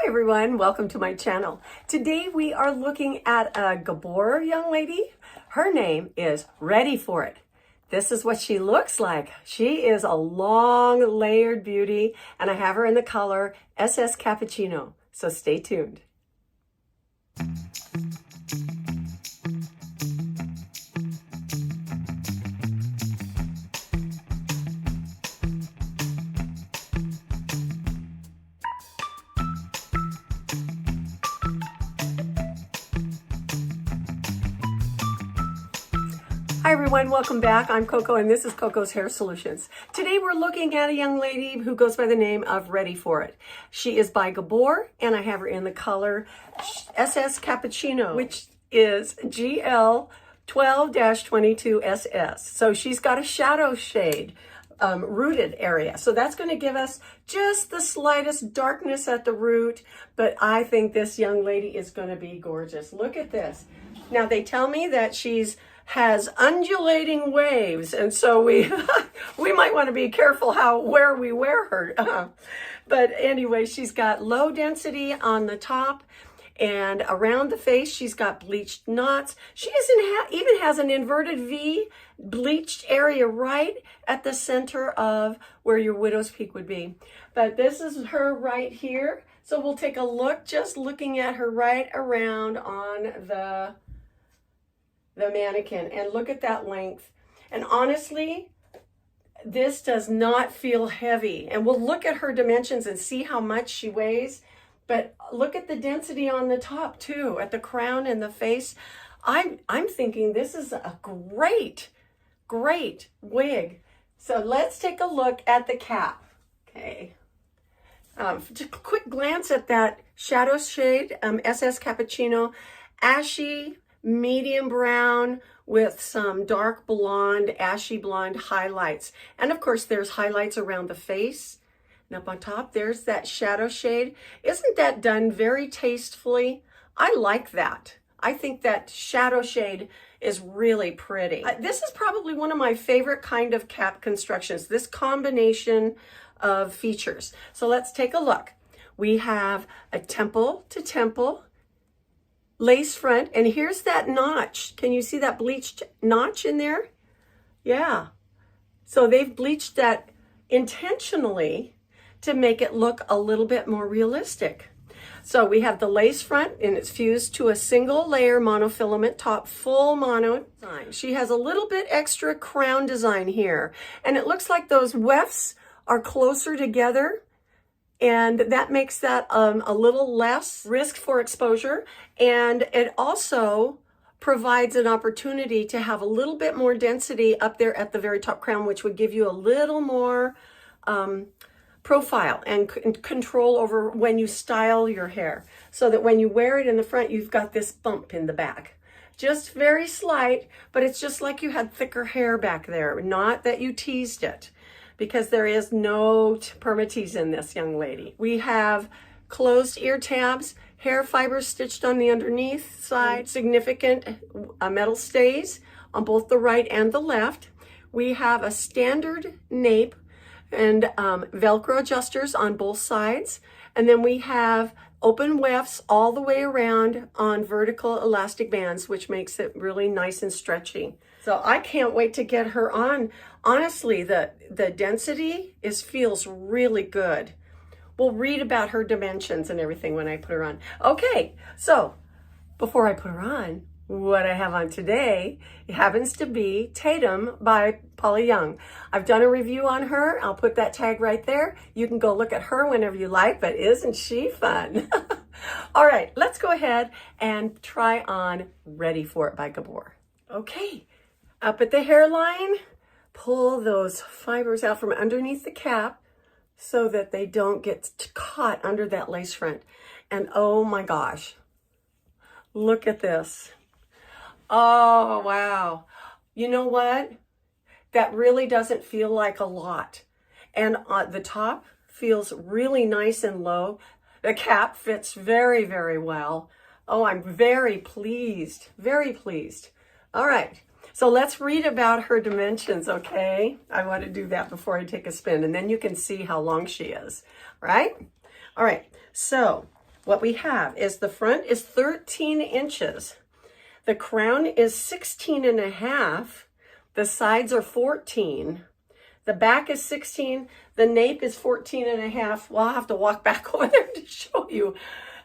everyone, welcome to my channel. Today we are looking at a GABOR young lady. Her name is Ready For It. This is what she looks like. She is a long layered beauty and I have her in the color SS Cappuccino. So stay tuned. Hi everyone, welcome back. I'm Coco and this is Coco's Hair Solutions. Today we're looking at a young lady who goes by the name of Ready For It. She is by GABOR and I have her in the color SS Cappuccino, which is GF12-22SS. So she's got a shadow shade rooted area. So that's going to give us just the slightest darkness at the root, but I think this young lady is going to be gorgeous. Look at this. Now they tell me that has undulating waves, and so we we might want to be careful where we wear her. But anyway, she's got low density on the top, and around the face she's got bleached knots. She even has an inverted V bleached area right at the center of where your widow's peak would be. But this is her right here, so we'll take a look, just looking at her right around on the mannequin, and look at that length. And honestly, this does not feel heavy, and we'll look at her dimensions and see how much she weighs. But look at the density on the top too, at the crown and the face. I'm thinking this is a great wig. So let's take a look at the cap. Okay, just a quick glance at that shadow shade, SS Cappuccino, ashy medium brown with some dark blonde, ashy blonde highlights. And of course there's highlights around the face. And up on top, there's that shadow shade. Isn't that done very tastefully? I like that. I think that shadow shade is really pretty. This is probably one of my favorite kind of cap constructions, this combination of features. So let's take a look. We have a temple to temple lace front, and here's that notch. Can you see that bleached notch in there? Yeah. So they've bleached that intentionally to make it look a little bit more realistic. So we have the lace front, and it's fused to a single layer monofilament top, full mono design. She has a little bit extra crown design here, and it looks like those wefts are closer together, and that makes that a little less risk for exposure. And it also provides an opportunity to have a little bit more density up there at the very top crown, which would give you a little more profile and control over when you style your hair, so that when you wear it in the front, you've got this bump in the back. Just very slight, but it's just like you had thicker hair back there, not that you teased it, because there is no permatease in this young lady. We have closed ear tabs, hair fibers stitched on the underneath side, significant metal stays on both the right and the left. We have a standard nape and Velcro adjusters on both sides. And then we have open wefts all the way around on vertical elastic bands, which makes it really nice and stretchy. So I can't wait to get her on. Honestly, the density feels really good. We'll read about her dimensions and everything when I put her on. Okay, so before I put her on, what I have on today, it happens to be Tatum by Polly Young. I've done a review on her. I'll put that tag right there. You can go look at her whenever you like, but isn't she fun? All right, let's go ahead and try on Ready For It by GABOR. Okay, up at the hairline, pull those fibers out from underneath the cap so that they don't get caught under that lace front. And oh my gosh, look at this. Oh, wow. You know what? That really doesn't feel like a lot. And the top feels really nice and low. The cap fits very, very well. Oh, I'm very pleased, very pleased. All right, so let's read about her dimensions, okay? I want to do that before I take a spin, and then you can see how long she is, right? All right, so what we have is the front is 13 inches. The crown is 16 and a half. The sides are 14. The back is 16. The nape is 14 and a half. Well, I'll have to walk back over there to show you.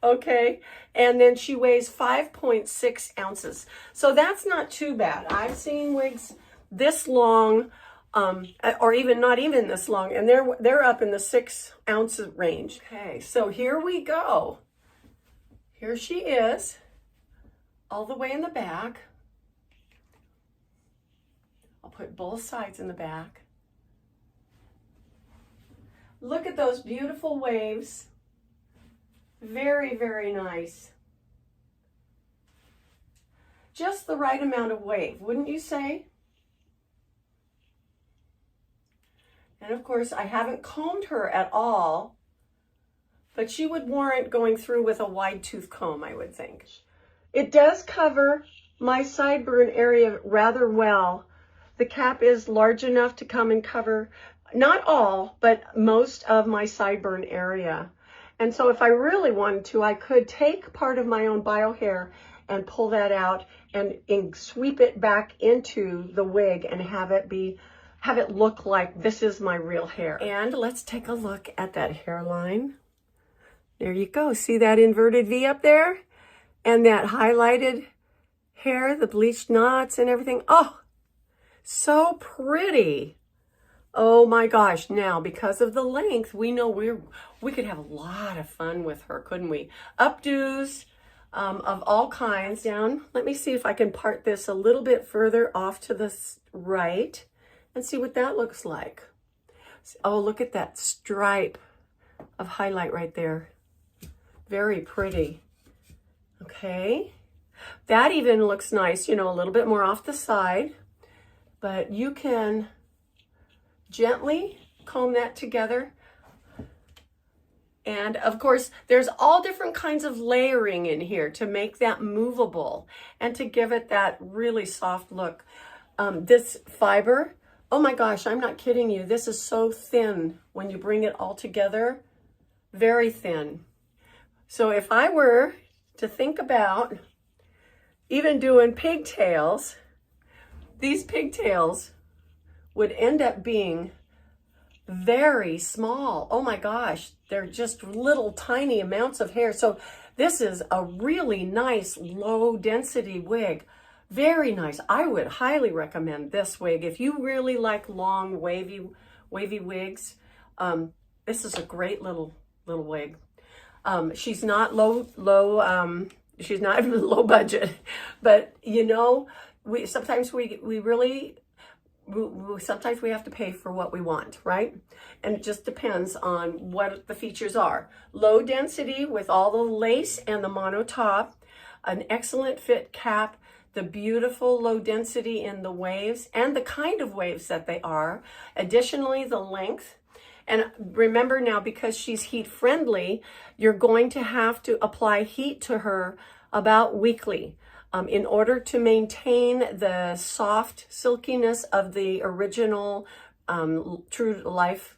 Okay. And then she weighs 5.6 ounces. So that's not too bad. I've seen wigs this long, or even not even this long, and they're up in the 6 ounce range. Okay, so here we go. Here she is, all the way in the back. I'll put both sides in the back. Look at those beautiful waves. Very, very nice. Just the right amount of wave, wouldn't you say? And of course, I haven't combed her at all, but she would warrant going through with a wide tooth comb, I would think. It does cover my sideburn area rather well. The cap is large enough to come and cover, not all, but most of my sideburn area. And so if I really wanted to, I could take part of my own bio hair and pull that out and sweep it back into the wig and have it look like this is my real hair. And let's take a look at that hairline. There you go. See that inverted V up there? And that highlighted hair, the bleached knots and everything. Oh, so pretty. Oh my gosh. Now, because of the length, we know we could have a lot of fun with her, couldn't we? Updos of all kinds. Down. Let me see if I can part this a little bit further off to the right and see what that looks like. Oh, look at that stripe of highlight right there. Very pretty. Okay. That even looks nice, you know, a little bit more off the side, but you can gently comb that together. And of course, there's all different kinds of layering in here to make that movable and to give it that really soft look. This fiber, oh my gosh, I'm not kidding you. This is so thin when you bring it all together, very thin. So if I were to think about even doing pigtails, these pigtails would end up being very small. Oh my gosh, they're just little tiny amounts of hair. So this is a really nice low density wig. Very nice. I would highly recommend this wig. If you really like long wavy wigs, this is a great little wig. She's not she's not even low budget, but you know, sometimes sometimes we have to pay for what we want, right? And it just depends on what the features are. Low density with all the lace and the mono top, an excellent fit cap, the beautiful low density in the waves and the kind of waves that they are. Additionally, the length. And remember now, because she's heat friendly, you're going to have to apply heat to her about weekly in order to maintain the soft silkiness of the original true to life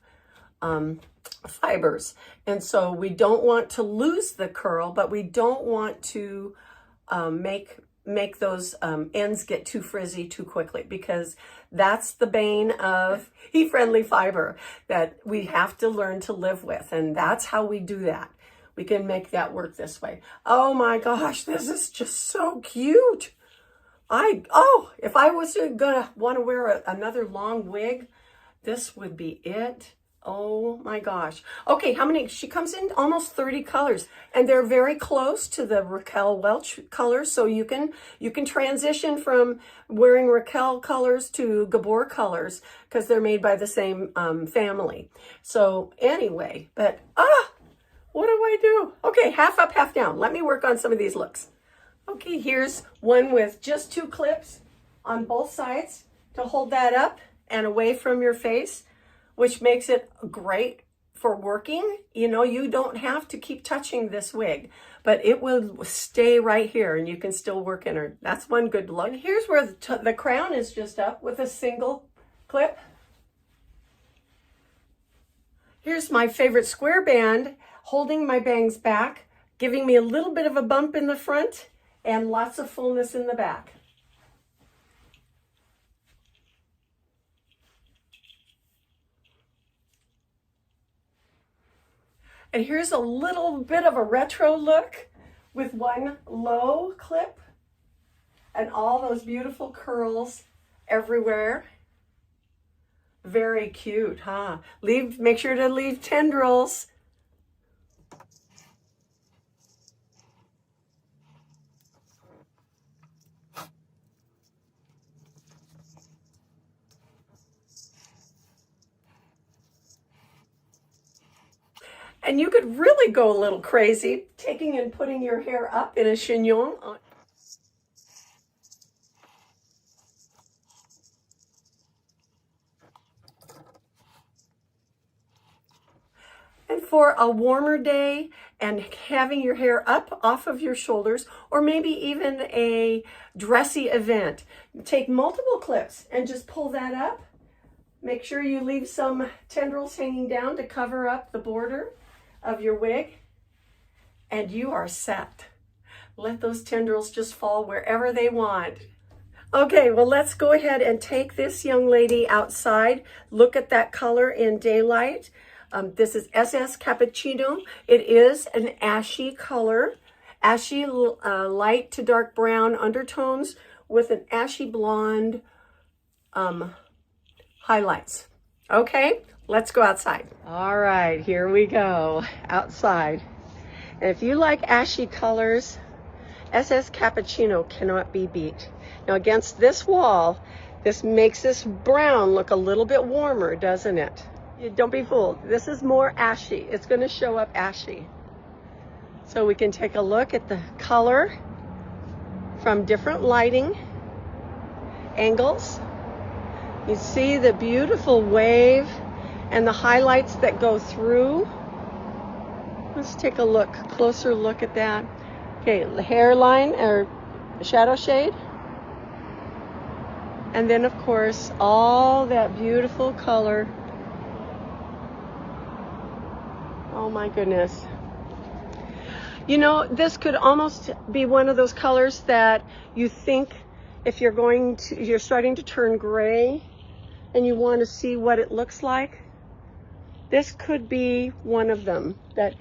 fibers. And so we don't want to lose the curl, but we don't want to make those ends get too frizzy too quickly, because that's the bane of heat-friendly fiber that we have to learn to live with. And that's how we do that. We can make that work this way. Oh my gosh, this is just so cute. If I was gonna want to wear another long wig, this would be it. Oh my gosh. Okay, how many? She comes in almost 30 colors, and they're very close to the Raquel Welch colors. So you can transition from wearing Raquel colors to GABOR colors because they're made by the same family. So anyway, but what do I do? Okay, half up, half down. Let me work on some of these looks. Okay, here's one with just 2 clips on both sides to hold that up and away from your face, which makes it great for working. You know, you don't have to keep touching this wig, but it will stay right here and you can still work in her. That's one good look. Here's where the crown is just up with a single clip. Here's my favorite square band holding my bangs back, giving me a little bit of a bump in the front and lots of fullness in the back. And here's a little bit of a retro look with one low clip and all those beautiful curls everywhere. Very cute, huh? Make sure to leave tendrils. And you could really go a little crazy, taking and putting your hair up in a chignon. And for a warmer day and having your hair up off of your shoulders, or maybe even a dressy event, take multiple clips and just pull that up. Make sure you leave some tendrils hanging down to cover up the border of your wig, and you are set. Let those tendrils just fall wherever they want. Okay, well, let's go ahead and take this young lady outside. Look at that color in daylight. This is SS Cappuccino. It is an ashy color, ashy light to dark brown undertones with an ashy blonde highlights. Okay, let's go outside. All right, here we go, outside. And if you like ashy colors, SS Cappuccino cannot be beat. Now against this wall, this makes this brown look a little bit warmer, doesn't it? Don't be fooled. This is more ashy. It's going to show up ashy. So we can take a look at the color from different lighting angles. You see the beautiful wave and the highlights that go through. Let's take a look, closer look at that. Okay, the hairline or shadow shade. And then of course, all that beautiful color. Oh my goodness. You know, this could almost be one of those colors that you think if you're starting to turn gray and you want to see what it looks like. This could be one of them that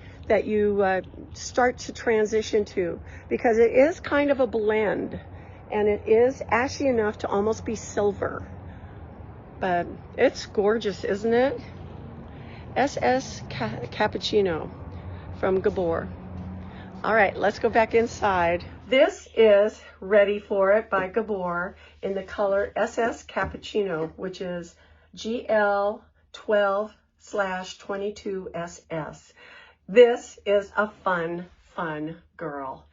you start to transition to, because it is kind of a blend and it is ashy enough to almost be silver. But it's gorgeous, isn't it? SS Cappuccino from GABOR. All right, let's go back inside. This is Ready For It by GABOR in the color SS Cappuccino, which is GF12-22SS. This is a fun girl.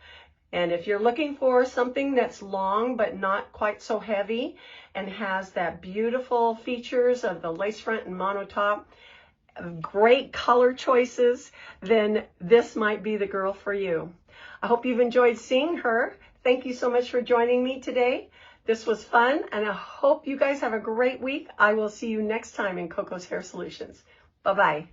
And if you're looking for something that's long but not quite so heavy and has that beautiful features of the lace front and mono top, great color choices, then this might be the girl for you. I hope you've enjoyed seeing her. Thank you so much for joining me today. This was fun, and I hope you guys have a great week. I will see you next time in Coco's Hair Solutions. Bye-bye.